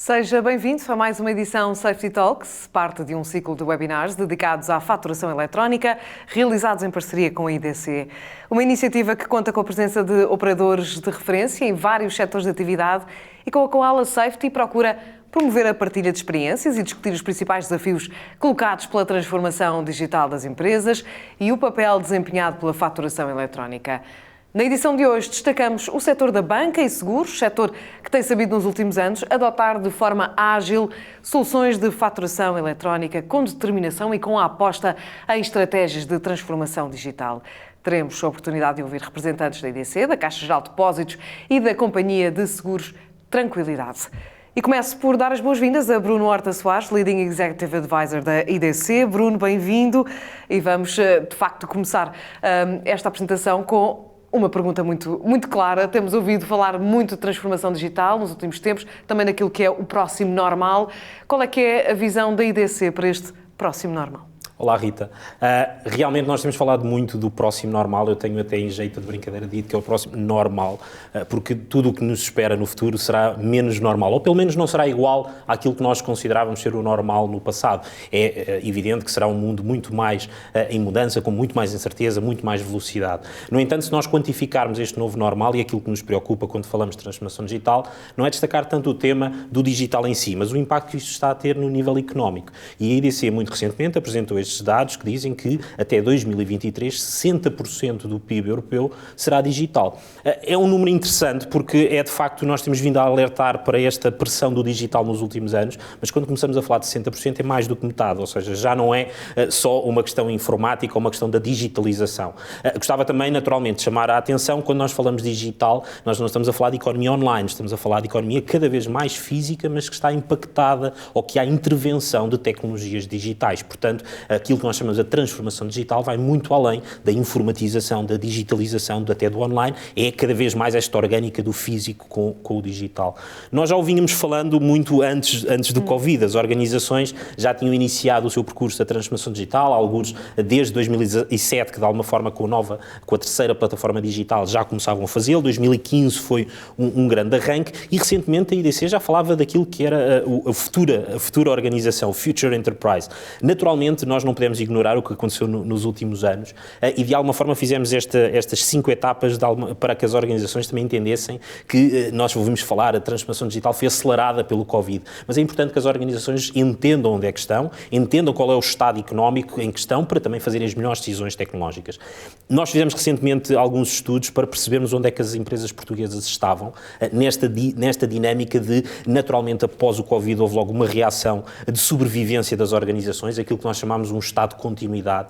Seja bem-vindo a mais uma edição Safety Talks, parte de um ciclo de webinars dedicados à faturação eletrónica, realizados em parceria com a IDC. Uma iniciativa que conta com a presença de operadores de referência em vários setores de atividade e com a qual a Safety procura promover a partilha de experiências e discutir os principais desafios colocados pela transformação digital das empresas e o papel desempenhado pela faturação eletrónica. Na edição de hoje destacamos o setor da banca e seguros, setor que tem sabido nos últimos anos adotar de forma ágil soluções de faturação eletrónica com determinação e com a aposta em estratégias de transformação digital. Teremos a oportunidade de ouvir representantes da IDC, da Caixa Geral de Depósitos e da Companhia de Seguros Tranquilidade. E começo por dar as boas-vindas a Bruno Horta Soares, Leading Executive Advisor da IDC. Bruno, bem-vindo. E vamos, de facto, começar esta apresentação com uma pergunta muito clara. Temos ouvido falar muito de transformação digital nos últimos tempos, também naquilo que é o próximo normal. Qual é que é a visão da IDC para este próximo normal? Olá, Rita. Realmente nós temos falado muito do próximo normal. Eu tenho até em jeito de brincadeira dito que é o próximo normal, porque tudo o que nos espera no futuro será menos normal, ou pelo menos não será igual àquilo que nós considerávamos ser o normal no passado. É evidente que será um mundo muito mais em mudança, com muito mais incerteza, muito mais velocidade. No entanto, se nós quantificarmos este novo normal e aquilo que nos preocupa quando falamos de transformação digital, não é destacar tanto o tema do digital em si, mas o impacto que isto está a ter no nível económico. E a IDC, muito recentemente, apresentou estes dados que dizem que até 2023 60% do PIB europeu será digital. É um número interessante porque é de facto, nós temos vindo a alertar para esta pressão do digital nos últimos anos, mas quando começamos a falar de 60% é mais do que metade, ou seja, já não é só uma questão informática ou uma questão da digitalização. Gostava também, naturalmente, de chamar a atenção, quando nós falamos de digital, nós não estamos a falar de economia online, estamos a falar de economia cada vez mais física, mas que está impactada ou que há intervenção de tecnologias digitais. Portanto, aquilo que nós chamamos de transformação digital vai muito além da informatização, da digitalização, até do online, é cada vez mais esta orgânica do físico com o digital. Nós já o vínhamos falando muito antes do Covid, as organizações já tinham iniciado o seu percurso da transformação digital, alguns desde 2017, que de alguma forma com a terceira plataforma digital já começavam a fazê-lo, 2015 foi um grande arranque e recentemente a IDC já falava daquilo que era a futura organização, Future Enterprise. Naturalmente, nós não podemos ignorar o que aconteceu nos últimos anos e de alguma forma fizemos estas 5 etapas para que as organizações também entendessem que nós ouvimos falar, a transformação digital foi acelerada pelo Covid, mas é importante que as organizações entendam onde é que estão, entendam qual é o estado económico em questão para também fazerem as melhores decisões tecnológicas. Nós fizemos recentemente alguns estudos para percebermos onde é que as empresas portuguesas estavam nesta dinâmica de, naturalmente, após o Covid houve logo uma reação de sobrevivência das organizações, aquilo que nós chamamos um estado de continuidade,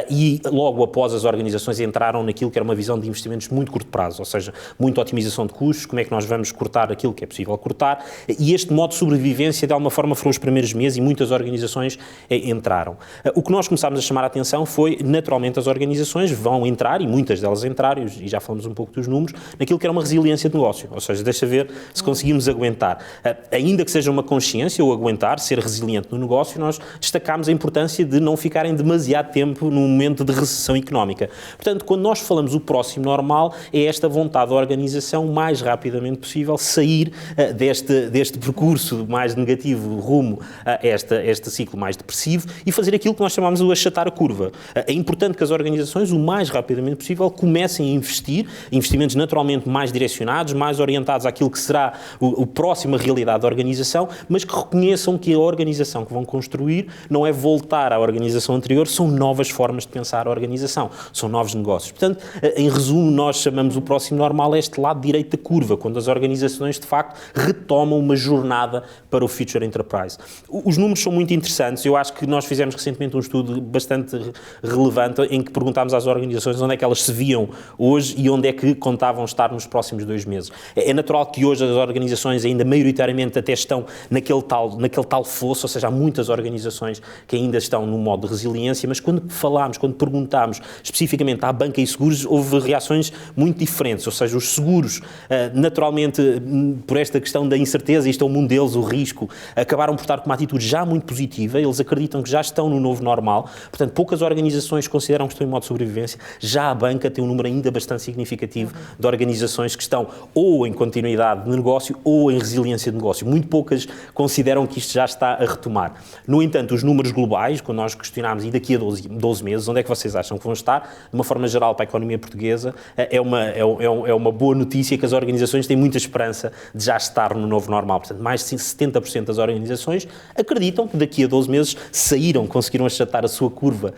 e logo após as organizações entraram naquilo que era uma visão de investimentos de muito curto prazo, ou seja, muita otimização de custos, como é que nós vamos cortar aquilo que é possível cortar, e este modo de sobrevivência de alguma forma foram os primeiros meses e muitas organizações entraram. O que nós começámos a chamar a atenção foi, naturalmente, as organizações vão entrar, e muitas delas entraram, e já falamos um pouco dos números, naquilo que era uma resiliência de negócio, ou seja, deixa ver se conseguimos aguentar. Ainda que seja uma consciência ou aguentar, ser resiliente no negócio, nós destacámos a importância de não ficarem demasiado tempo num momento de recessão económica. Portanto, quando nós falamos o próximo normal, é esta vontade da organização, o mais rapidamente possível, sair deste percurso mais negativo rumo a este ciclo mais depressivo e fazer aquilo que nós chamamos de achatar a curva. É importante que as organizações, o mais rapidamente possível, comecem a investir, investimentos naturalmente mais direcionados, mais orientados àquilo que será o próximo a realidade da organização, mas que reconheçam que a organização que vão construir não é voltar à organização anterior, são novas formas de pensar a organização, são novos negócios. Portanto, em resumo, nós chamamos o próximo normal a este lado direito da curva, quando as organizações, de facto, retomam uma jornada para o Future Enterprise. Os números são muito interessantes. Eu acho que nós fizemos recentemente um estudo bastante relevante em que perguntámos às organizações onde é que elas se viam hoje e onde é que contavam estar nos próximos 2 meses. É natural que hoje as organizações ainda maioritariamente até estão naquele tal fosso, ou seja, há muitas organizações que ainda estão no modo modo de resiliência, mas quando perguntámos especificamente à banca e seguros, houve reações muito diferentes, ou seja, os seguros, naturalmente, por esta questão da incerteza, isto é o mundo deles, o risco, acabaram por estar com uma atitude já muito positiva, eles acreditam que já estão no novo normal, portanto, poucas organizações consideram que estão em modo de sobrevivência, já a banca tem um número ainda bastante significativo de organizações que estão ou em continuidade de negócio ou em resiliência de negócio. Muito poucas consideram que isto já está a retomar. No entanto, os números globais, quando nós questionámos, e daqui a 12 meses, onde é que vocês acham que vão estar? De uma forma geral, para a economia portuguesa, é uma boa notícia que as organizações têm muita esperança de já estar no novo normal. Portanto, mais de 70% das organizações acreditam que daqui a 12 meses conseguiram achatar a sua curva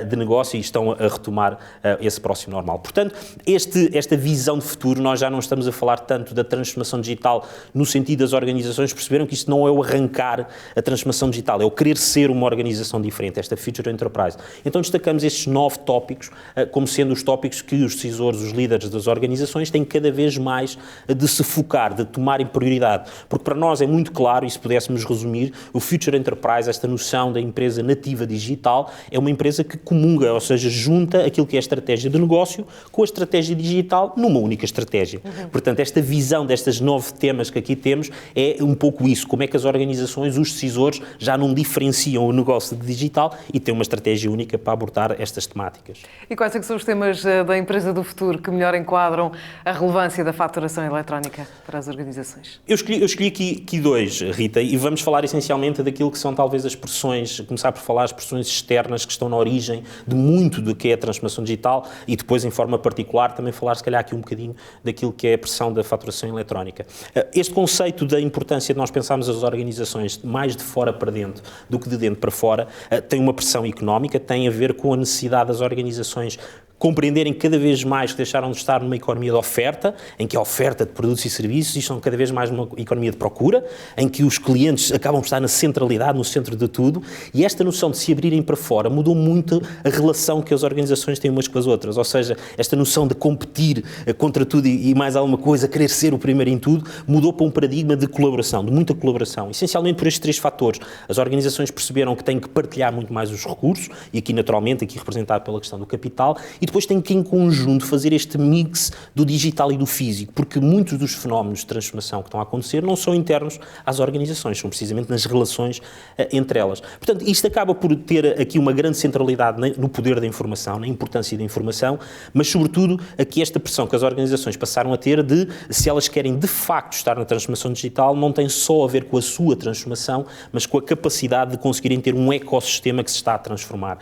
de negócio e estão a retomar esse próximo normal. Portanto, esta visão de futuro, nós já não estamos a falar tanto da transformação digital no sentido das organizações perceberam que isto não é o arrancar a transformação digital, é o querer ser uma organização diferente, esta Future Enterprise. Então destacamos estes 9 tópicos como sendo os tópicos que os decisores, os líderes das organizações têm cada vez mais de se focar, de tomarem prioridade, porque para nós é muito claro, e se pudéssemos resumir, o Future Enterprise, esta noção da empresa nativa digital, é uma empresa que comunga, ou seja, junta aquilo que é a estratégia de negócio com a estratégia digital numa única estratégia. Portanto, esta visão destes 9 temas que aqui temos é um pouco isso, como é que as organizações, os decisores, já não diferenciam o negócio de digital e têm uma estratégia única para abordar estas temáticas. E quais é que são os temas da empresa do futuro que melhor enquadram a relevância da faturação eletrónica para as organizações? Eu escolhi aqui 2, Rita, e vamos falar essencialmente daquilo que são talvez as pressões, começar por falar as pressões externas que estão na origem de muito do que é a transformação digital e depois, em forma particular, também falar se calhar aqui um bocadinho daquilo que é a pressão da faturação eletrónica. Este conceito da importância de nós pensarmos as organizações mais de fora para dentro do que de dentro para fora tem uma pressão económica, tem a ver com a necessidade das organizações compreenderem cada vez mais que deixaram de estar numa economia de oferta, em que a oferta de produtos e serviços e estão cada vez mais numa economia de procura, em que os clientes acabam por estar na centralidade, no centro de tudo, e esta noção de se abrirem para fora mudou muito a relação que as organizações têm umas com as outras, ou seja, esta noção de competir contra tudo e mais alguma coisa, querer ser o primeiro em tudo, mudou para um paradigma de colaboração, de muita colaboração, essencialmente por estes 3 fatores. As organizações perceberam que têm que partilhar muito mais os recursos, e aqui naturalmente, aqui representado pela questão do capital, e depois tem que, em conjunto, fazer este mix do digital e do físico, porque muitos dos fenómenos de transformação que estão a acontecer não são internos às organizações, são precisamente nas relações entre elas. Portanto, isto acaba por ter aqui uma grande centralidade no poder da informação, na importância da informação, mas, sobretudo, aqui esta pressão que as organizações passaram a ter de, se elas querem de facto estar na transformação digital, não tem só a ver com a sua transformação, mas com a capacidade de conseguirem ter um ecossistema que se está a transformar.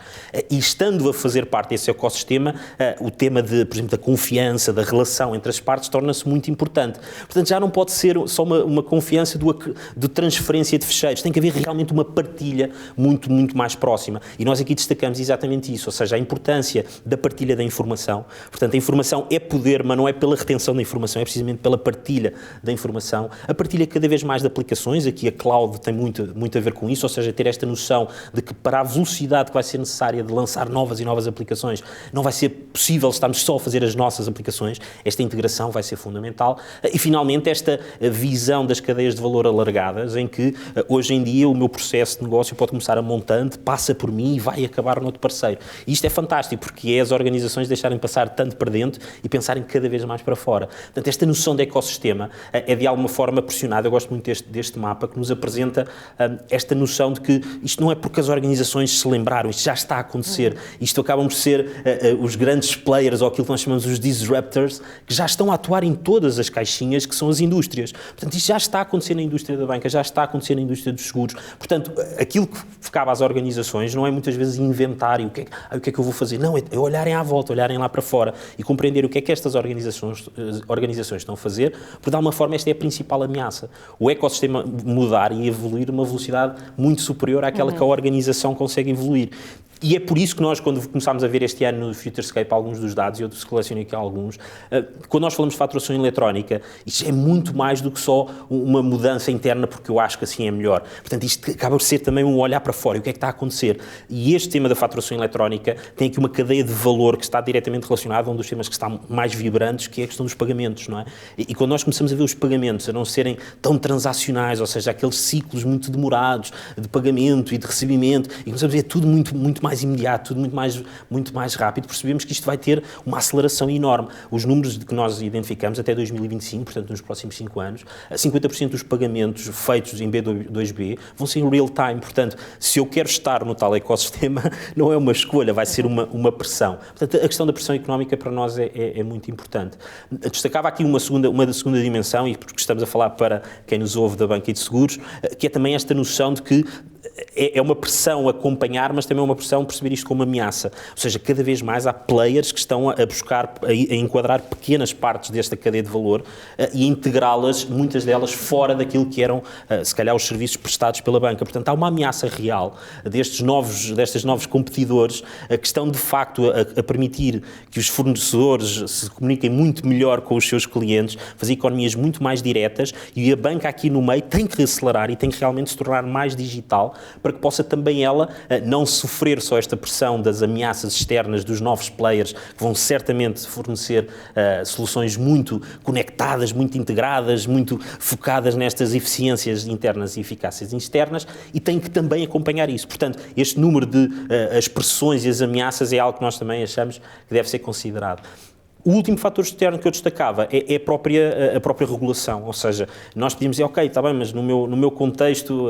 E estando a fazer parte desse ecossistema, o tema, por exemplo, da confiança, da relação entre as partes, torna-se muito importante. Portanto, já não pode ser só uma confiança de transferência de fecheiros, tem que haver realmente uma partilha muito, muito mais próxima. E nós aqui destacamos exatamente isso, ou seja, a importância da partilha da informação. Portanto, a informação é poder, mas não é pela retenção da informação, é precisamente pela partilha da informação. A partilha cada vez mais de aplicações, aqui a cloud tem muito, muito a ver com isso, ou seja, ter esta noção de que para a velocidade que vai ser necessária de lançar novas e novas aplicações, não vai ser possível estarmos só a fazer as nossas aplicações, esta integração vai ser fundamental. E, finalmente, esta visão das cadeias de valor alargadas, em que, hoje em dia, o meu processo de negócio pode começar a montante, passa por mim e vai acabar no outro parceiro. E isto é fantástico, porque é as organizações deixarem passar tanto para dentro e pensarem cada vez mais para fora. Portanto, esta noção de ecossistema é, de alguma forma, pressionada. Eu gosto muito deste mapa, que nos apresenta esta noção de que isto não é porque as organizações se lembraram, isto já está a acontecer. Isto acabam por ser os grandes players, ou aquilo que nós chamamos os disruptors, que já estão a atuar em todas as caixinhas que são as indústrias. Portanto, isto já está a acontecer na indústria da banca, já está a acontecer na indústria dos seguros. Portanto, aquilo que ficava às organizações não é muitas vezes inventar o que é que eu vou fazer. Não, é olharem à volta, olharem lá para fora e compreender o que é que estas organizações estão a fazer, porque de alguma forma esta é a principal ameaça. O ecossistema mudar e evoluir a uma velocidade muito superior àquela que a organização consegue evoluir. E é por isso que nós, quando começámos a ver este ano no Futurescape alguns dos dados, e eu selecionei aqui alguns, quando nós falamos de faturação eletrónica, isto é muito mais do que só uma mudança interna, porque eu acho que assim é melhor. Portanto, isto acaba por ser também um olhar para fora, e o que é que está a acontecer. E este tema da faturação eletrónica tem aqui uma cadeia de valor que está diretamente relacionada a um dos temas que está mais vibrantes, que é a questão dos pagamentos, não é? E quando nós começamos a ver os pagamentos a não serem tão transacionais, ou seja, aqueles ciclos muito demorados de pagamento e de recebimento, e começamos a ver tudo muito, muito mais imediato, tudo muito mais rápido, percebemos que isto vai ter uma aceleração enorme. Os números que nós identificamos até 2025, portanto nos próximos 5 anos, 50% dos pagamentos feitos em B2B vão ser em real time. Portanto, se eu quero estar no tal ecossistema, não é uma escolha, vai ser uma pressão. Portanto, a questão da pressão económica para nós é muito importante. Destacava aqui uma segunda dimensão, e porque estamos a falar para quem nos ouve da banca e de seguros, que é também esta noção de que é uma pressão acompanhar, mas também é uma pressão perceber isto como ameaça. Ou seja, cada vez mais há players que estão a buscar, a enquadrar pequenas partes desta cadeia de valor e a integrá-las, muitas delas, fora daquilo que eram, se calhar, os serviços prestados pela banca. Portanto, há uma ameaça real destes novos competidores que estão, de facto, a permitir que os fornecedores se comuniquem muito melhor com os seus clientes, fazer economias muito mais diretas, e a banca aqui no meio tem que acelerar e tem que realmente se tornar mais digital, para que possa também ela não sofrer só esta pressão das ameaças externas dos novos players, que vão certamente fornecer soluções muito conectadas, muito integradas, muito focadas nestas eficiências internas e eficácias externas, e tem que também acompanhar isso. Portanto, este número de as pressões e as ameaças é algo que nós também achamos que deve ser considerado. O último fator externo que eu destacava é a própria regulação, ou seja, nós podíamos dizer, ok, está bem, mas no meu contexto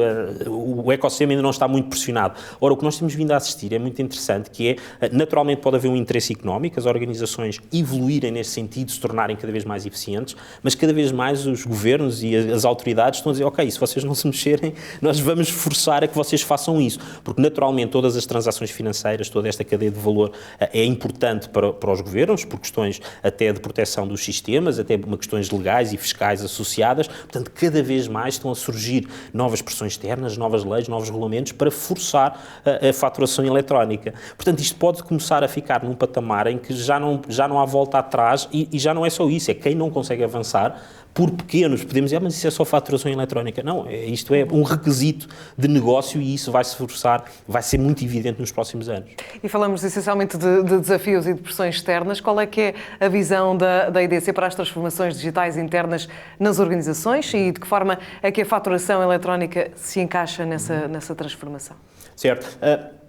o ecossistema ainda não está muito pressionado. Ora, o que nós temos vindo a assistir é muito interessante, que é, naturalmente pode haver um interesse económico, as organizações evoluírem nesse sentido, se tornarem cada vez mais eficientes, mas cada vez mais os governos e as autoridades estão a dizer, ok, se vocês não se mexerem, nós vamos forçar a que vocês façam isso, porque naturalmente todas as transações financeiras, toda esta cadeia de valor é importante para os governos, por questões até de proteção dos sistemas, até questões legais e fiscais associadas. Portanto, cada vez mais estão a surgir novas pressões externas, novas leis, novos regulamentos para forçar a faturação eletrónica. Portanto, isto pode começar a ficar num patamar em que já não há volta atrás e já não é só isso, é quem não consegue avançar. Por pequenos, podemos dizer, mas isso é só faturação eletrónica. Não, isto é um requisito de negócio e isso vai se forçar, vai ser muito evidente nos próximos anos. E falamos essencialmente de desafios e de pressões externas. Qual é que é a visão da IDC para as transformações digitais internas nas organizações e de que forma é que a faturação eletrónica se encaixa nessa transformação? Certo.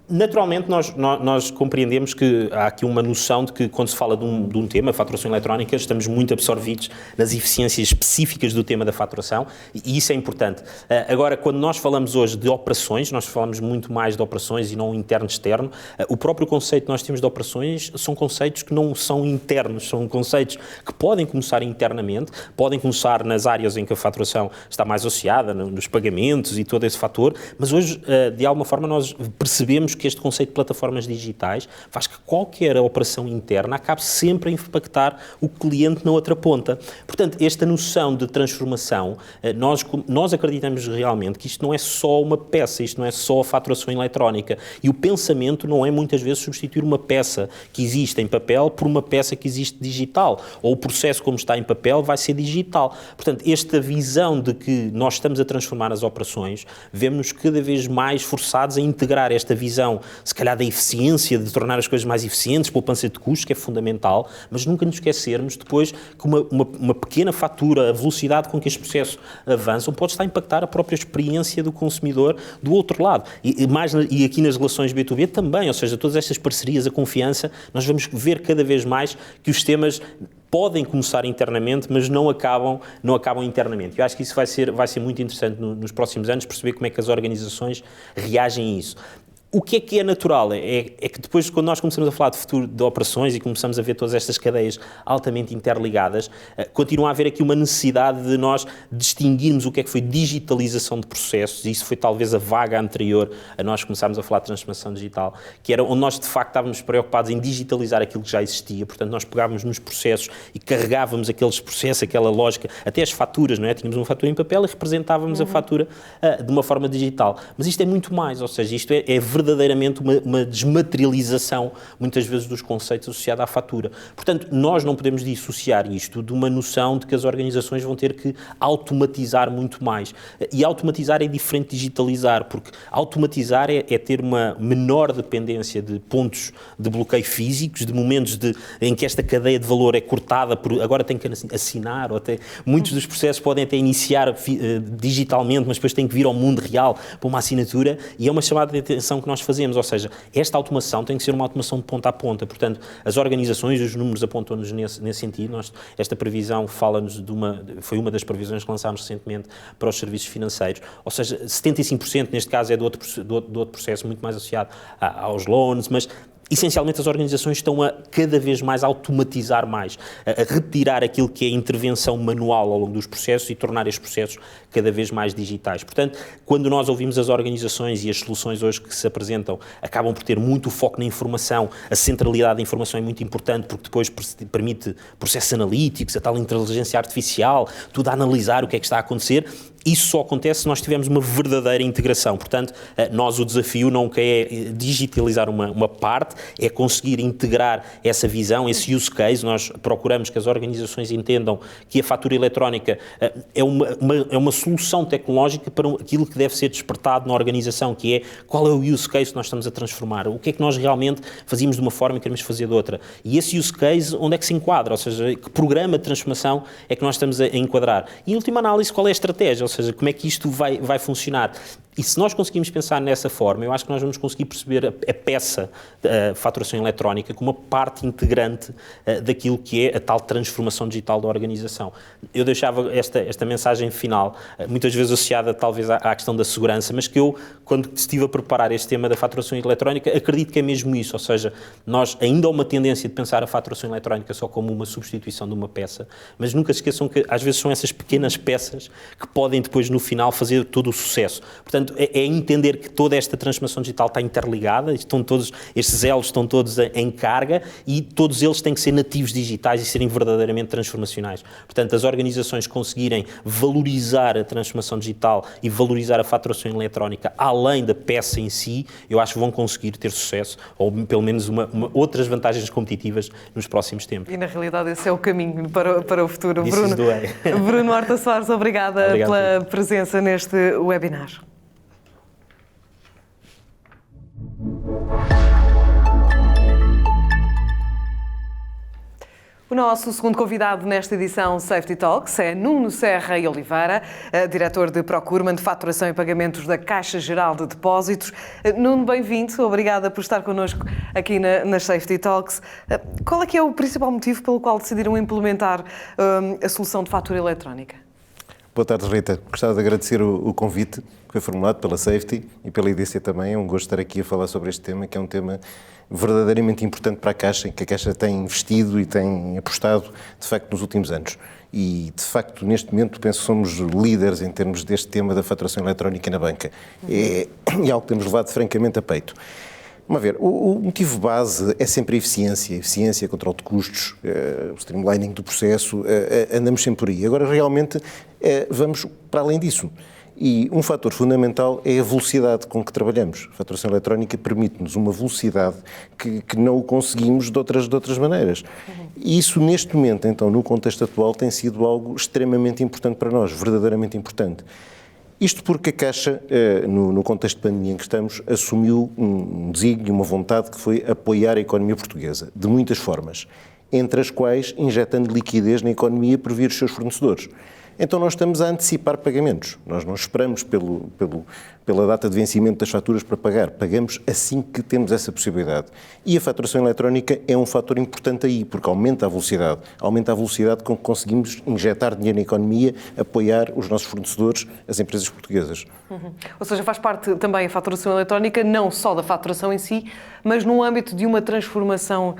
Naturalmente, nós compreendemos que há aqui uma noção de que, quando se fala de um tema, faturação eletrónica, estamos muito absorvidos nas eficiências específicas do tema da faturação e isso é importante. Agora, quando nós falamos hoje de operações, nós falamos muito mais de operações e não interno-externo. O próprio conceito que nós temos de operações são conceitos que não são internos, são conceitos que podem começar internamente, podem começar nas áreas em que a faturação está mais associada, nos pagamentos e todo esse fator, mas hoje, de alguma forma, nós percebemos que este conceito de plataformas digitais faz que qualquer operação interna acabe sempre a impactar o cliente na outra ponta. Portanto, esta noção de transformação, nós acreditamos realmente que isto não é só uma peça, isto não é só a faturação eletrónica. E o pensamento não é muitas vezes substituir uma peça que existe em papel por uma peça que existe digital. Ou o processo como está em papel vai ser digital. Portanto, esta visão de que nós estamos a transformar as operações, vemos-nos cada vez mais forçados a integrar esta visão, se calhar da eficiência, de tornar as coisas mais eficientes, poupança de custos, que é fundamental, mas nunca nos esquecermos depois que uma pequena fatura, a velocidade com que estes processos avançam, pode estar a impactar a própria experiência do consumidor do outro lado. E aqui nas relações B2B também, ou seja, todas estas parcerias, a confiança, nós vamos ver cada vez mais que os temas podem começar internamente, mas não acabam internamente. Eu acho que isso vai ser muito interessante nos próximos anos, perceber como é que as organizações reagem a isso. O que é natural é que depois, quando nós começamos a falar de futuro de operações e começamos a ver todas estas cadeias altamente interligadas, continua a haver aqui uma necessidade de nós distinguirmos o que é que foi digitalização de processos, e isso foi talvez a vaga anterior a nós começarmos a falar de transformação digital, que era onde nós de facto estávamos preocupados em digitalizar aquilo que já existia. Portanto, nós pegávamos nos processos e carregávamos aqueles processos, aquela lógica, até as faturas, não é? Tínhamos uma fatura em papel e representávamos a fatura de uma forma digital. Mas isto é muito mais, ou seja, isto é verdadeiramente uma desmaterialização, muitas vezes, dos conceitos associados à fatura. Portanto, nós não podemos dissociar isto de uma noção de que as organizações vão ter que automatizar muito mais. E automatizar é diferente de digitalizar, porque automatizar é ter uma menor dependência de pontos de bloqueio físicos, de momentos em que esta cadeia de valor é cortada, agora tem que assinar, ou até, muitos dos processos podem até iniciar digitalmente, mas depois têm que vir ao mundo real para uma assinatura, e é uma chamada de atenção que que nós fazemos, ou seja, esta automação tem que ser uma automação de ponta a ponta, portanto, as organizações, os números apontam-nos nesse sentido. Esta previsão fala-nos foi uma das previsões que lançámos recentemente para os serviços financeiros, ou seja, 75% neste caso é de outro processo muito mais associado aos loans, mas essencialmente as organizações estão a cada vez mais automatizar mais, a retirar aquilo que é intervenção manual ao longo dos processos e tornar estes processos cada vez mais digitais. Portanto, quando nós ouvimos as organizações e as soluções hoje que se apresentam, acabam por ter muito foco na informação, a centralidade da informação é muito importante porque depois permite processos analíticos, a tal inteligência artificial, tudo a analisar o que é que está a acontecer. Isso só acontece se nós tivermos uma verdadeira integração. Portanto, nós o desafio não é digitalizar uma parte, é conseguir integrar essa visão, esse use case. Nós procuramos que as organizações entendam que a fatura eletrónica é uma solução tecnológica para aquilo que deve ser despertado na organização, que é qual é o use case que nós estamos a transformar, o que é que nós realmente fazíamos de uma forma e queremos fazer de outra. E esse use case, onde é que se enquadra? Ou seja, que programa de transformação é que nós estamos a enquadrar? E, em última análise, qual é a estratégia? Ou seja, como é que isto vai funcionar? E se nós conseguimos pensar nessa forma, eu acho que nós vamos conseguir perceber a peça da faturação eletrónica como uma parte integrante daquilo que é a tal transformação digital da organização. Eu deixava esta mensagem final, muitas vezes associada talvez à questão da segurança, mas que eu, quando estive a preparar este tema da faturação eletrónica, acredito que é mesmo isso, ou seja, nós ainda há uma tendência de pensar a faturação eletrónica só como uma substituição de uma peça, mas nunca se esqueçam que às vezes são essas pequenas peças que podem depois no final fazer todo o sucesso. Portanto, é entender que toda esta transformação digital está interligada, estes elos estão todos em carga e todos eles têm que ser nativos digitais e serem verdadeiramente transformacionais. Portanto, as organizações conseguirem valorizar a transformação digital e valorizar a faturação eletrónica além da peça em si, eu acho que vão conseguir ter sucesso ou pelo menos outras vantagens competitivas nos próximos tempos. E na realidade esse é o caminho para o futuro. Bruno, Bruno Horta Soares, obrigada pela presença neste webinar. O nosso segundo convidado nesta edição Safety Talks é Nuno Serra e Oliveira, diretor de Procurement de Faturação e Pagamentos da Caixa Geral de Depósitos. Nuno, bem-vindo. Obrigada por estar connosco aqui nas Safety Talks. Qual é que é o principal motivo pelo qual decidiram implementar a solução de fatura eletrónica? Boa tarde, Rita. Gostava de agradecer o convite que foi formulado pela Safety e pela IDC também. É um gosto estar aqui a falar sobre este tema, que é um tema verdadeiramente importante para a Caixa, que a Caixa tem investido e tem apostado, de facto, nos últimos anos. E, de facto, neste momento, penso que somos líderes em termos deste tema da faturação eletrónica na banca. É algo que temos levado francamente a peito. Vamos ver, o motivo base é sempre a eficiência, controle de custos, o streamlining do processo, andamos sempre por aí. Agora, realmente, vamos para além disso. E um fator fundamental é a velocidade com que trabalhamos. A faturação eletrónica permite-nos uma velocidade que não o conseguimos de outras maneiras. E isso, neste momento, então, no contexto atual, tem sido algo extremamente importante para nós, verdadeiramente importante. Isto porque a Caixa, no contexto de pandemia em que estamos, assumiu um desígnio, uma vontade que foi apoiar a economia portuguesa, de muitas formas, entre as quais injetando liquidez na economia por vir os seus fornecedores. Então nós estamos a antecipar pagamentos, nós não esperamos pela data de vencimento das faturas para pagar, pagamos assim que temos essa possibilidade. E a faturação eletrónica é um fator importante aí, porque aumenta a velocidade com que conseguimos injetar dinheiro na economia, apoiar os nossos fornecedores, as empresas portuguesas. Ou seja, faz parte também a faturação eletrónica, não só da faturação em si, mas no âmbito de uma transformação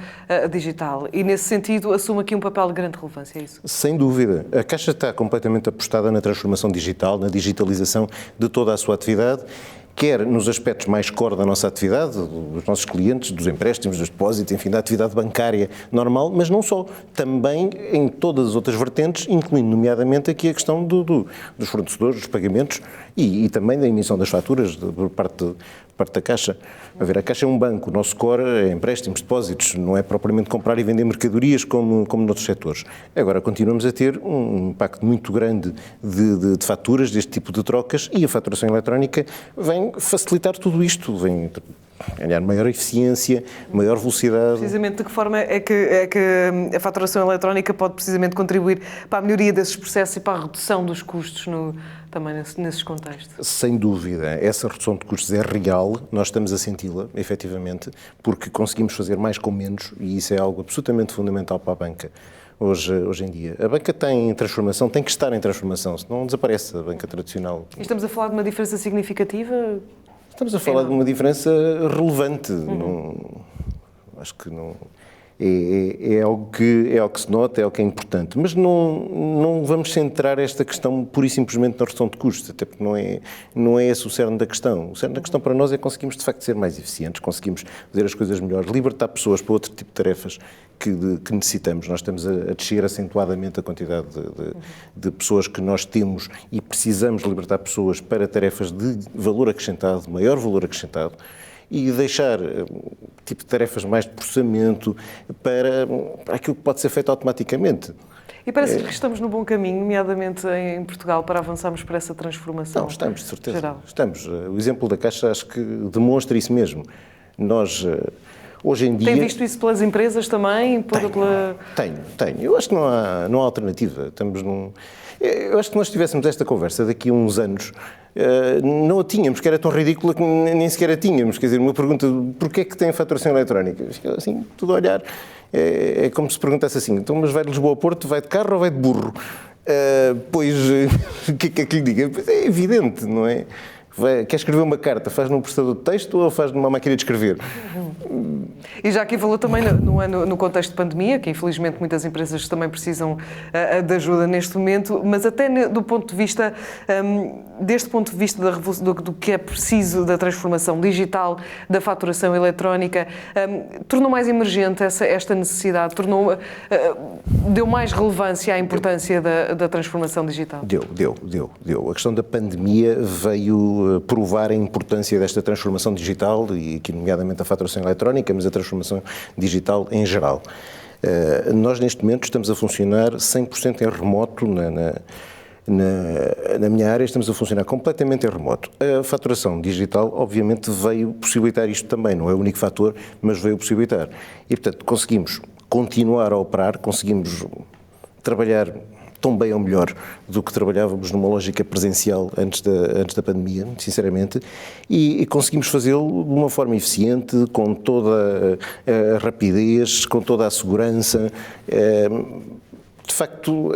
digital. E nesse sentido assume aqui um papel de grande relevância, é isso? Sem dúvida. A Caixa está completamente apostada na transformação digital, na digitalização de toda a sua atividade, quer nos aspectos mais core da nossa atividade, dos nossos clientes, dos empréstimos, dos depósitos, enfim, da atividade bancária normal, mas não só, também em todas as outras vertentes, incluindo nomeadamente aqui a questão dos fornecedores, dos pagamentos e também da emissão das faturas por parte da Caixa. A Caixa é um banco, o nosso core é empréstimos, depósitos, não é propriamente comprar e vender mercadorias como noutros setores. Agora continuamos a ter um impacto muito grande de faturas, deste tipo de trocas, e a faturação eletrónica vem facilitar tudo isto, vem ganhar maior eficiência, maior velocidade. Precisamente de que forma é que a faturação eletrónica pode precisamente contribuir para a melhoria desses processos e para a redução dos custos também nesses contextos. Sem dúvida, essa redução de custos é real, nós estamos a senti-la, efetivamente, porque conseguimos fazer mais com menos e isso é algo absolutamente fundamental para a banca. Hoje em dia. A banca tem transformação, tem que estar em transformação, senão desaparece a banca tradicional. E estamos a falar de uma diferença significativa? Estamos a falar de uma diferença relevante. Não, acho que não... É algo que se nota, é algo que é importante. Mas não vamos centrar esta questão pura e simplesmente na redução de custos, até porque não é esse o cerne da questão. O cerne da questão para nós é que conseguimos, de facto, ser mais eficientes, conseguimos fazer as coisas melhores, libertar pessoas para outro tipo de tarefas que necessitamos. Nós estamos a descer acentuadamente a quantidade de pessoas que nós temos e precisamos libertar pessoas para tarefas de valor acrescentado, maior valor acrescentado, e deixar tipo de tarefas mais de processamento para aquilo que pode ser feito automaticamente. E parece que estamos no bom caminho, nomeadamente em Portugal, para avançarmos para essa transformação. Não, estamos, de certeza. Geral. Estamos. O exemplo da Caixa acho que demonstra isso mesmo. Nós, hoje em dia... Tem visto isso pelas empresas também? Tenho. Eu acho que não há alternativa. Eu acho que nós tivéssemos esta conversa daqui a uns anos, não a tínhamos, que era tão ridícula que nem sequer a tínhamos. Quer dizer, uma pergunta, porquê é que tem faturação eletrónica? Assim, tudo a olhar, é como se perguntasse assim, então, mas vai de Lisboa ao Porto, vai de carro ou vai de burro? Pois, o que é que lhe diga? Pois é evidente, não é? Quer escrever uma carta, faz num processador de texto ou faz numa máquina de escrever? E já aqui falou também no contexto de pandemia, que infelizmente muitas empresas também precisam de ajuda neste momento, mas até do ponto de vista, deste ponto de vista do que é preciso da transformação digital, da faturação eletrónica, tornou mais emergente esta necessidade, deu mais relevância à importância da transformação digital? Deu. A questão da pandemia veio provar a importância desta transformação digital e aqui nomeadamente a faturação eletrónica, mas a transformação digital em geral. Nós neste momento estamos a funcionar 100% em remoto na minha área, estamos a funcionar completamente em remoto. A faturação digital obviamente veio possibilitar isto também, não é o único fator, mas veio possibilitar. E portanto conseguimos continuar a operar, conseguimos trabalhar tão bem ou melhor do que trabalhávamos numa lógica presencial antes da pandemia, sinceramente, e conseguimos fazê-lo de uma forma eficiente, com toda a rapidez, com toda a segurança. De facto,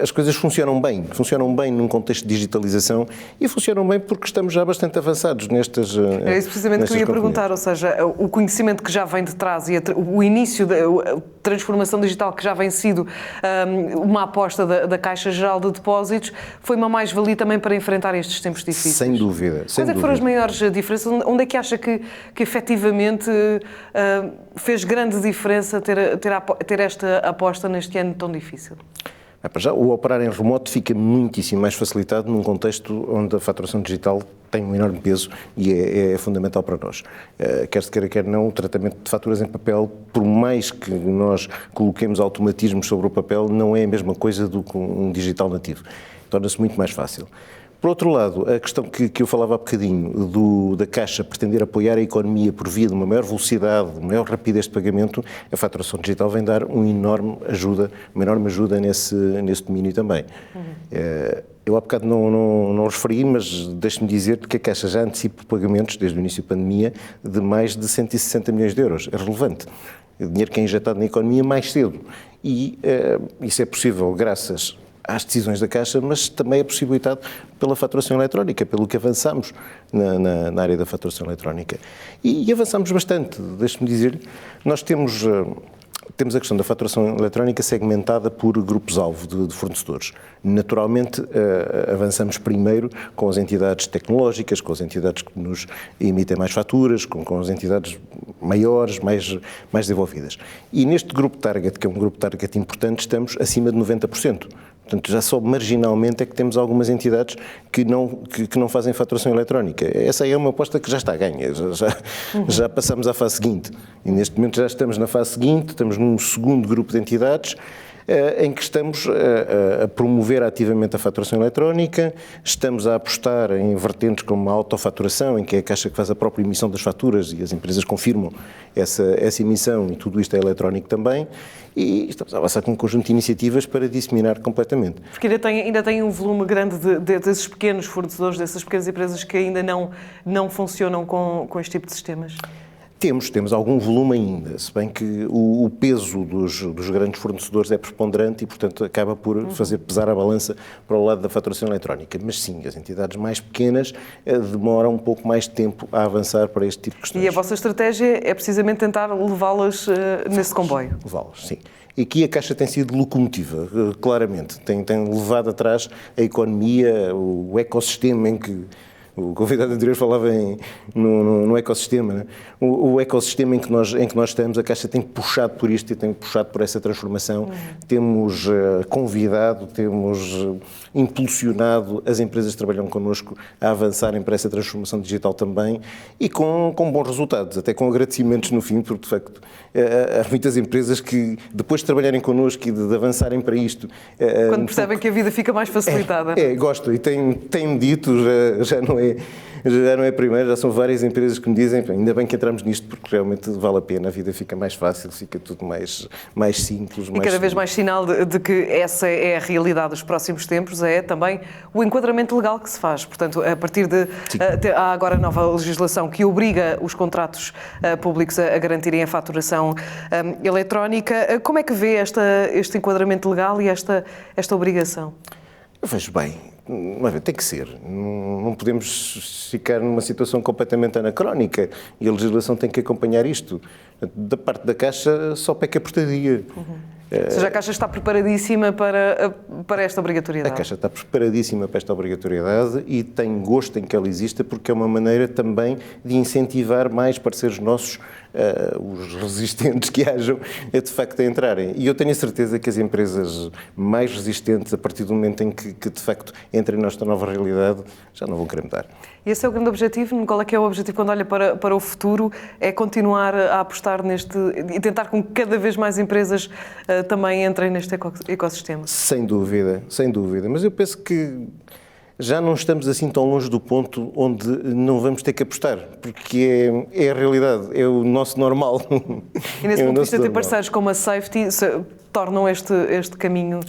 as coisas funcionam bem num contexto de digitalização e funcionam bem porque estamos já bastante avançados nestas. É isso precisamente que eu ia perguntar, ou seja, o conhecimento que já vem de trás e o início da transformação digital que já vem sido uma aposta da Caixa Geral de Depósitos foi uma mais-valia também para enfrentar estes tempos difíceis. Sem dúvida. Quais é que foram as maiores diferenças? Onde é que acha que efetivamente fez grande diferença ter esta aposta neste ano tão difícil? Já, o operar em remoto fica muitíssimo mais facilitado num contexto onde a faturação digital tem um enorme peso e é fundamental para nós. Quer se queira, quer não, o tratamento de faturas em papel, por mais que nós coloquemos automatismos sobre o papel, não é a mesma coisa do que um digital nativo. Torna-se muito mais fácil. Por outro lado, a questão que eu falava há bocadinho da Caixa pretender apoiar a economia por via de uma maior velocidade, uma maior rapidez de pagamento, a faturação digital vem dar uma enorme ajuda nesse domínio também. Eu há bocado não referi, mas deixe-me dizer que a Caixa já antecipa pagamentos, desde o início da pandemia, de mais de 160 milhões de euros. É relevante. O dinheiro que é injetado na economia mais cedo. E isso é possível graças às decisões da Caixa, mas também é possibilitado pela faturação eletrónica, pelo que avançamos na área da faturação eletrónica. E avançamos bastante, deixe-me dizer, nós temos a questão da faturação eletrónica segmentada por grupos-alvo de fornecedores. Naturalmente, avançamos primeiro com as entidades tecnológicas, com as entidades que nos emitem mais faturas, com as entidades maiores, mais desenvolvidas. E neste grupo target, que é um grupo target importante, estamos acima de 90%. Portanto, já só marginalmente é que temos algumas entidades que não fazem faturação eletrónica. Essa aí é uma aposta que já está ganha, já passamos à fase seguinte. E neste momento já estamos na fase seguinte, estamos num segundo grupo de entidades. em que estamos a promover ativamente a faturação eletrónica, estamos a apostar em vertentes como a autofaturação, em que é a Caixa que faz a própria emissão das faturas e as empresas confirmam essa emissão, e tudo isto é eletrónico também, e estamos a avançar com um conjunto de iniciativas para disseminar completamente. Porque ainda tem um volume grande desses pequenos fornecedores, dessas pequenas empresas que ainda não funcionam com este tipo de sistemas? Temos algum volume ainda, se bem que o peso dos grandes fornecedores é preponderante e, portanto, acaba por fazer pesar a balança para o lado da faturação eletrónica. Mas sim, as entidades mais pequenas demoram um pouco mais de tempo a avançar para este tipo de questões. E a vossa estratégia é precisamente tentar levá-las nesse comboio? Levá-las, sim. E aqui a Caixa tem sido locomotiva, claramente. Tem levado atrás a economia, o ecossistema em que... O convidado anterior falava no ecossistema, né? O ecossistema em que nós estamos, a Caixa tem puxado por isto e tem puxado por essa transformação. Temos convidado, temos impulsionado as empresas que trabalham connosco a avançarem para essa transformação digital também e com bons resultados, até com agradecimentos no fim, porque de facto há muitas empresas que depois de trabalharem connosco e de avançarem para isto... Quando percebem que a vida fica mais facilitada. Gosto e tem-me dito, já não é a primeira, já são várias empresas que me dizem, ainda bem que entramos nisto porque realmente vale a pena, a vida fica mais fácil, fica tudo mais simples. E cada vez mais sinal de que essa é a realidade dos próximos tempos é também o enquadramento legal que se faz. Portanto, a partir há agora nova legislação que obriga os contratos públicos a garantirem a faturação eletrónica. Como é que vê este enquadramento legal e esta obrigação? Eu vejo bem. Tem que ser. Não podemos ficar numa situação completamente anacrónica e a legislação tem que acompanhar isto. Da parte da Caixa só peca por estadia. Ou seja, a Caixa está preparadíssima para esta obrigatoriedade? A Caixa está preparadíssima para esta obrigatoriedade e tem gosto em que ela exista porque é uma maneira também de incentivar mais parceiros nossos, os resistentes que hajam, de facto a entrarem. E eu tenho a certeza que as empresas mais resistentes, a partir do momento em que de facto entrem nesta nova realidade, já não vão querer mudar. E esse é o grande objetivo? Qual é que é o objetivo quando olha para o futuro? É continuar a apostar e tentar com que cada vez mais empresas também entrem neste ecossistema? Sem dúvida. Mas eu penso que já não estamos assim tão longe do ponto onde não vamos ter que apostar, porque é a realidade, é o nosso normal. E nesse ponto de vista, ter parceiros como a Safety tornam este caminho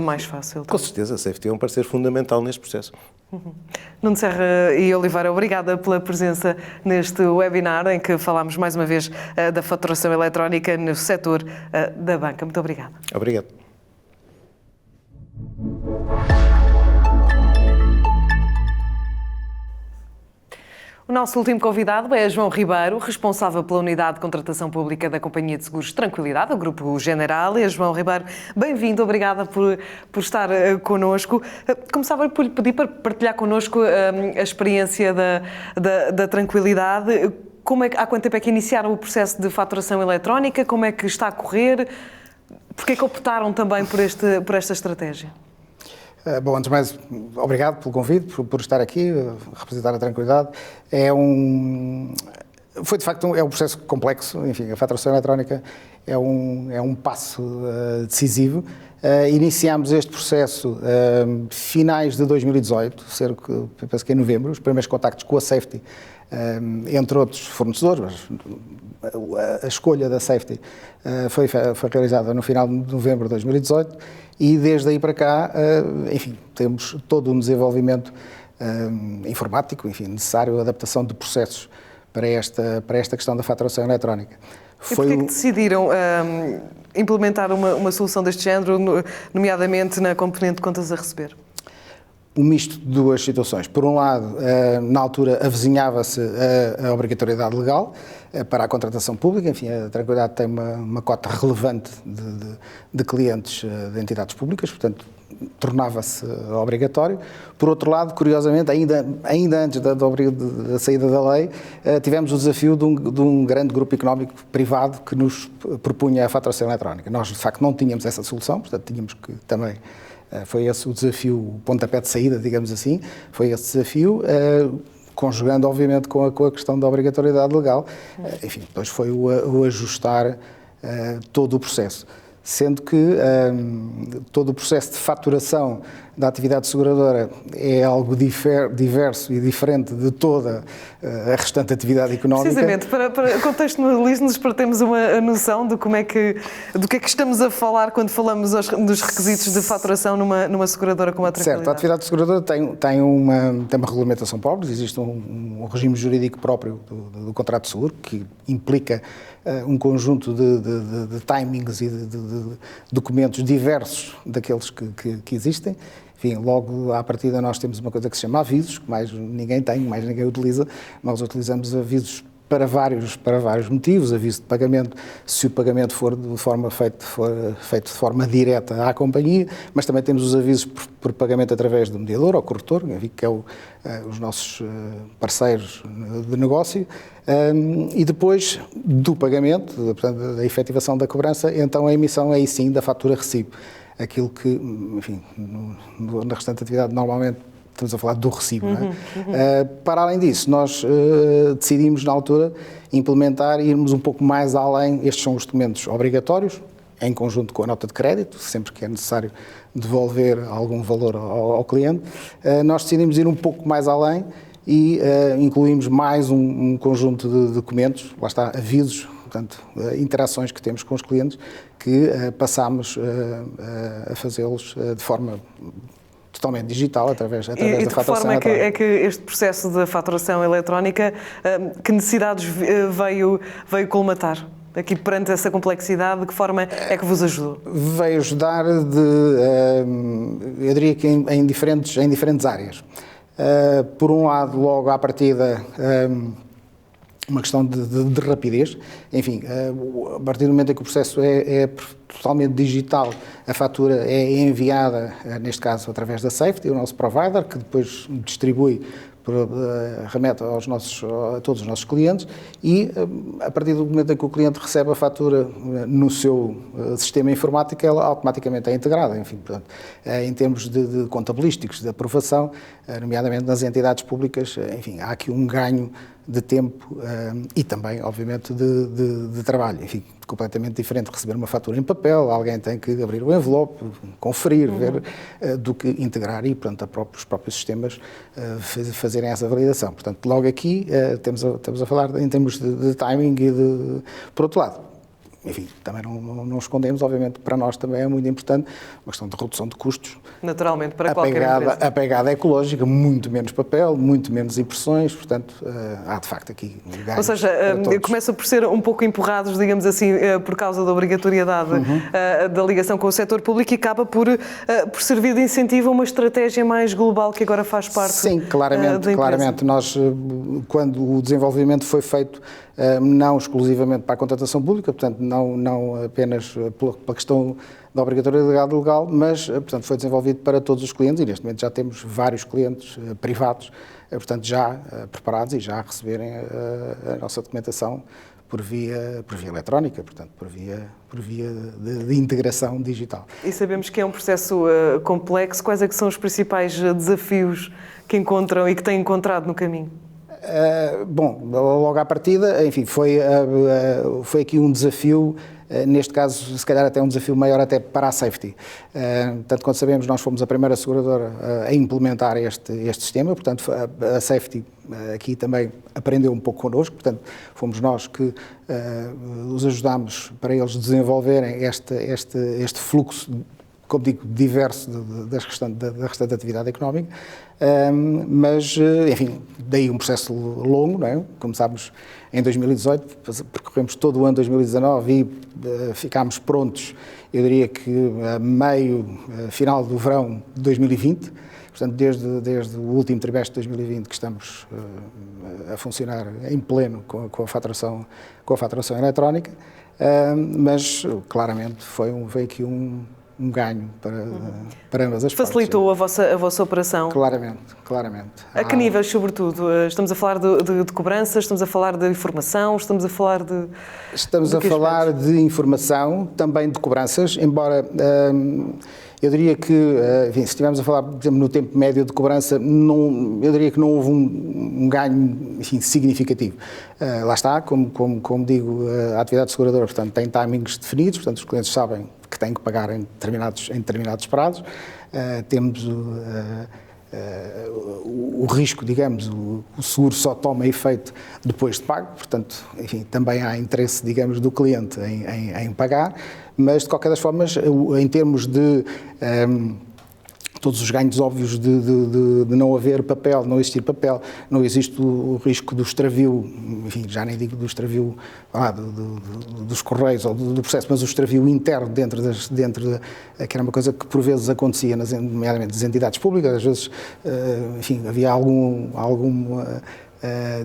mais fácil? Com certeza, a Safety é um parceiro fundamental neste processo. Nuno Serra e Oliveira, obrigada pela presença neste webinar em que falámos mais uma vez da faturação eletrónica no setor da banca. Muito obrigada. Obrigado. O nosso último convidado é João Ribeiro, responsável pela Unidade de Contratação Pública da Companhia de Seguros Tranquilidade, o Grupo General. E João Ribeiro, bem-vindo, obrigada por estar connosco. Começava por lhe pedir para partilhar connosco a experiência da Tranquilidade. Há quanto tempo é que iniciaram o processo de faturação eletrónica? Como é que está a correr? Porquê é que optaram também por esta estratégia? Bom, antes de mais, obrigado pelo convite, por estar aqui, representar a Tranquilidade. Foi de facto um processo complexo, enfim, a faturação eletrónica é um passo decisivo. Iniciámos este processo finais de 2018, penso que em novembro, os primeiros contactos com a Safety, entre outros fornecedores, mas a escolha da Safety foi realizada no final de novembro de 2018 e desde aí para cá, enfim, temos todo um desenvolvimento informático, enfim, necessário, adaptação de processos para esta questão da faturação eletrónica. E porquê é que decidiram implementar uma solução deste género, nomeadamente na componente de contas a receber? Um misto de duas situações. Por um lado, na altura avizinhava-se a obrigatoriedade legal para a contratação pública, enfim, a Tranquilidade tem uma cota relevante de clientes de entidades públicas, portanto, tornava-se obrigatório. Por outro lado, curiosamente, ainda antes da saída da lei, tivemos o desafio de um grande grupo económico privado que nos propunha a faturação eletrónica. Nós, de facto, não tínhamos essa solução, portanto, tínhamos que também... Foi esse o desafio, o pontapé de saída, digamos assim, foi esse desafio, conjugando obviamente com a questão da obrigatoriedade legal. Enfim, depois foi o ajustar todo o processo. sendo que todo o processo de faturação da atividade seguradora é algo diverso e diferente de toda a restante atividade económica. Precisamente, para contextualizar-nos, para termos uma noção de do que é que estamos a falar quando falamos dos requisitos de faturação numa seguradora como a Tranquilidade. Certo, a atividade seguradora tem uma regulamentação própria, existe um regime jurídico próprio do contrato de seguro, que implica um conjunto de timings e de documentos diversos daqueles que existem. Enfim, logo à partida nós temos uma coisa que se chama avisos, que mais ninguém tem, mais ninguém utiliza. Nós utilizamos avisos para vários motivos, aviso de pagamento, se o pagamento for feito de forma direta à companhia, mas também temos os avisos por pagamento através do mediador ou corretor, que é os nossos parceiros de negócio, e depois do pagamento, portanto, da efetivação da cobrança, então a emissão aí sim da fatura-recibo. Aquilo que, enfim, na restante atividade normalmente estamos a falar do recibo. Não é? Para além disso, nós decidimos na altura implementar e irmos um pouco mais além. Estes são os documentos obrigatórios, em conjunto com a nota de crédito, sempre que é necessário devolver algum valor ao cliente. Nós decidimos ir um pouco mais além e incluímos mais um conjunto de documentos, lá está, avisos, portanto, interações que temos com os clientes, que passámos a fazê-los de forma totalmente digital, através da faturação eletrónica. E de que forma é que este processo de faturação eletrónica, que necessidades veio colmatar? Aqui perante essa complexidade, de que forma é que vos ajudou? Veio ajudar eu diria que em diferentes áreas. Por um lado, logo à partida, uma questão de rapidez. Enfim, a partir do momento em que o processo é totalmente digital, a fatura é enviada, neste caso, através da Safety, o nosso provider, que depois distribui, remete a todos os nossos clientes e, a partir do momento em que o cliente recebe a fatura no seu sistema informático, ela automaticamente é integrada. Enfim, portanto, em termos de contabilísticos, de aprovação, nomeadamente nas entidades públicas, enfim, há aqui um ganho de tempo e também, obviamente, de trabalho. Enfim, completamente diferente de receber uma fatura em papel, alguém tem que abrir o envelope, conferir, ver, do que integrar e, portanto, os próprios sistemas fazerem essa validação. Portanto, logo aqui estamos a falar em termos de timing e por outro lado, enfim, também não escondemos, obviamente, para nós também é muito importante uma questão de redução de custos. Naturalmente, para qualquer empresa. A pegada ecológica, muito menos papel, muito menos impressões, portanto, há de facto aqui um ganho. Ou seja, começa por ser um pouco empurrados, digamos assim, por causa da obrigatoriedade da ligação com o setor público e acaba por servir de incentivo a uma estratégia mais global que agora faz parte. Sim, claramente. Nós, quando o desenvolvimento foi feito não exclusivamente para a contratação pública, portanto, não apenas pela questão da obrigatoriedade legal, mas, portanto, foi desenvolvido para todos os clientes e, neste momento, já temos vários clientes privados, portanto, já preparados e já a receberem a nossa documentação por via eletrónica, portanto, por via de integração digital. E sabemos que é um processo complexo. Quais é que são os principais desafios que encontram e que têm encontrado no caminho? Bom, logo à partida, enfim, foi aqui um desafio, neste caso, se calhar até um desafio maior até para a Safety. Tanto quanto sabemos, nós fomos a primeira seguradora a implementar este sistema, portanto, a Safety aqui também aprendeu um pouco connosco, portanto, fomos nós que os ajudámos para eles desenvolverem este fluxo, como digo, diverso da restante atividade económica, mas, enfim, daí um processo longo, não é? Começámos em 2018, percorremos todo o ano 2019 e ficámos prontos, eu diria que a final do verão de 2020, portanto, desde o último trimestre de 2020 que estamos a funcionar em pleno com a faturação eletrónica, mas, claramente, veio aqui um ganho para ambas as partes. Facilitou a vossa operação? Claramente. A que níveis, sobretudo? Estamos a falar de cobranças, estamos a falar de informação, estamos a falar de... Estamos a falar de informação, também de cobranças, embora eu diria que, enfim, se estivermos a falar, por exemplo, no tempo médio de cobrança, eu diria que não houve um ganho, enfim, significativo. Lá está, como digo, a atividade seguradora, portanto, tem timings definidos, portanto, os clientes sabem que têm que pagar em determinados prazos. Temos o risco, digamos, o seguro só toma efeito depois de pago, portanto, enfim, também há interesse, digamos, do cliente em pagar, mas de qualquer das formas, em termos de todos os ganhos óbvios de não haver papel, não existir papel, não existe o risco do extravio, enfim, já nem digo do extravio dos correios ou do processo, mas o extravio interno dentro que era uma coisa que por vezes acontecia, nomeadamente nas entidades públicas, às vezes, enfim, havia alguma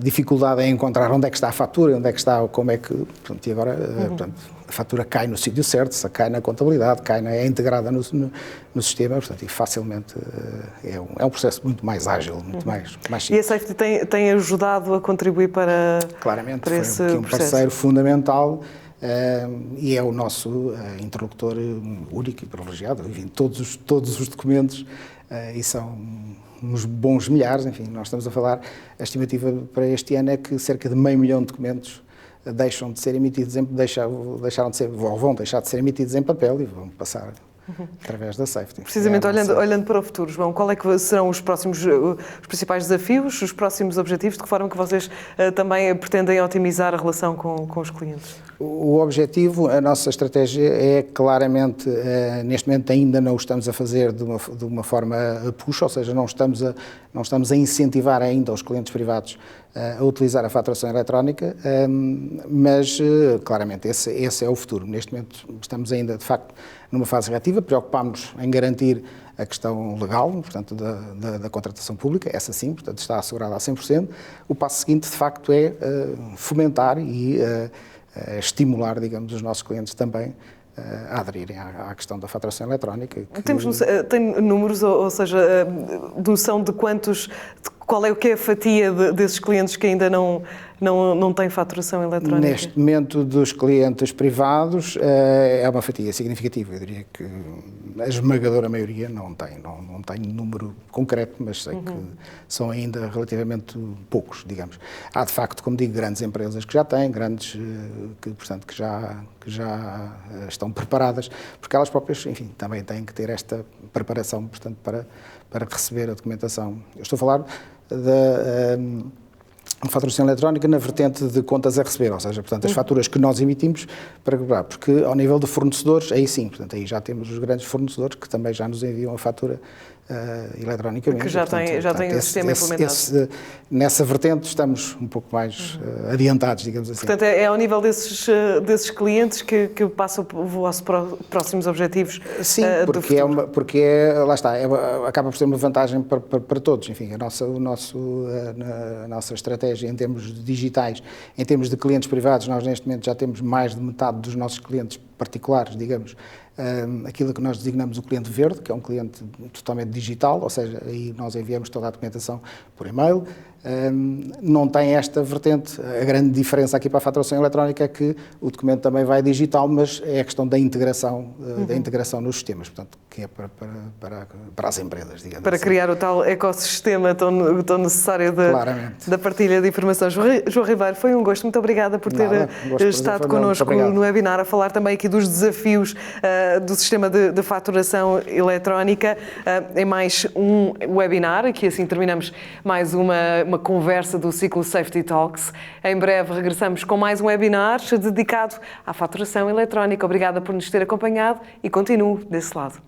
dificuldade em encontrar onde é que está a fatura, onde é que está, como é que, portanto, e agora, portanto, a fatura cai no sítio certo, cai na contabilidade, é integrada no sistema, portanto, e facilmente é um processo muito mais ágil, muito mais simples. E a Safety tem ajudado a contribuir para Claramente, para esse foi um processo. parceiro fundamental e é o nosso interlocutor único e privilegiado, enfim, todos os documentos e são uns bons milhares, enfim, nós estamos a falar, a estimativa para este ano é que cerca de 500 mil documentos deixam de ser emitidos, deixaram de ser, ou vão deixar de ser emitidos em papel e vão passar através da Safety. Precisamente olhando para o futuro, João, qual é que serão os principais desafios, os próximos objetivos, de que forma que vocês também pretendem otimizar a relação com os clientes? O objetivo, a nossa estratégia é claramente, neste momento ainda não o estamos a fazer de uma forma push, ou seja, não estamos a incentivar ainda os clientes privados a utilizar a faturação eletrónica, mas claramente esse é o futuro. Neste momento estamos ainda, de facto, numa fase reativa, preocupámos-nos em garantir a questão legal, portanto, da contratação pública, essa sim, portanto, está assegurada a 100%. O passo seguinte, de facto, é fomentar e estimular, digamos, os nossos clientes também a aderirem à questão da faturação eletrónica. Tem números, ou seja, noção de qual é o que é a fatia desses clientes que ainda não têm faturação eletrónica? Neste momento, dos clientes privados, é uma fatia significativa. Eu diria que a esmagadora maioria não tem número concreto, mas sei que são ainda relativamente poucos, digamos. Há, de facto, como digo, grandes empresas que já têm, portanto, que já estão preparadas, porque elas próprias, enfim, também têm que ter esta preparação, portanto, para receber a documentação. Eu estou a falar da faturação eletrónica na vertente de contas a receber, ou seja, portanto, as faturas que nós emitimos para cobrar, porque ao nível de fornecedores, aí sim, portanto, aí já temos os grandes fornecedores que também já nos enviam a fatura eletronicamente. Que já têm o sistema implementado. Nessa vertente estamos um pouco mais adiantados, digamos assim. Portanto, é ao nível desses clientes que passam os vossos próximos objetivos. Sim, porque lá está, acaba por ser uma vantagem para todos. Enfim, a nossa estratégia em termos digitais, em termos de clientes privados, nós neste momento já temos mais de metade dos nossos clientes particulares, digamos, aquilo que nós designamos o cliente verde, que é um cliente totalmente digital, ou seja, aí nós enviamos toda a documentação por e-mail. Não tem esta vertente. A grande diferença aqui para a faturação eletrónica é que o documento também vai digital, mas é a questão da integração nos sistemas, portanto, que é para as empresas, digamos para assim. Criar o tal ecossistema tão necessário da partilha de informações. João Ribeiro, foi um gosto. Muito obrigada por ter estado connosco no webinar, a falar também aqui dos desafios do sistema de faturação eletrónica. Em mais um webinar, aqui assim terminamos mais uma conversa do ciclo Safety Talks. Em breve regressamos com mais um webinar dedicado à faturação eletrónica. Obrigada por nos ter acompanhado e continuo desse lado.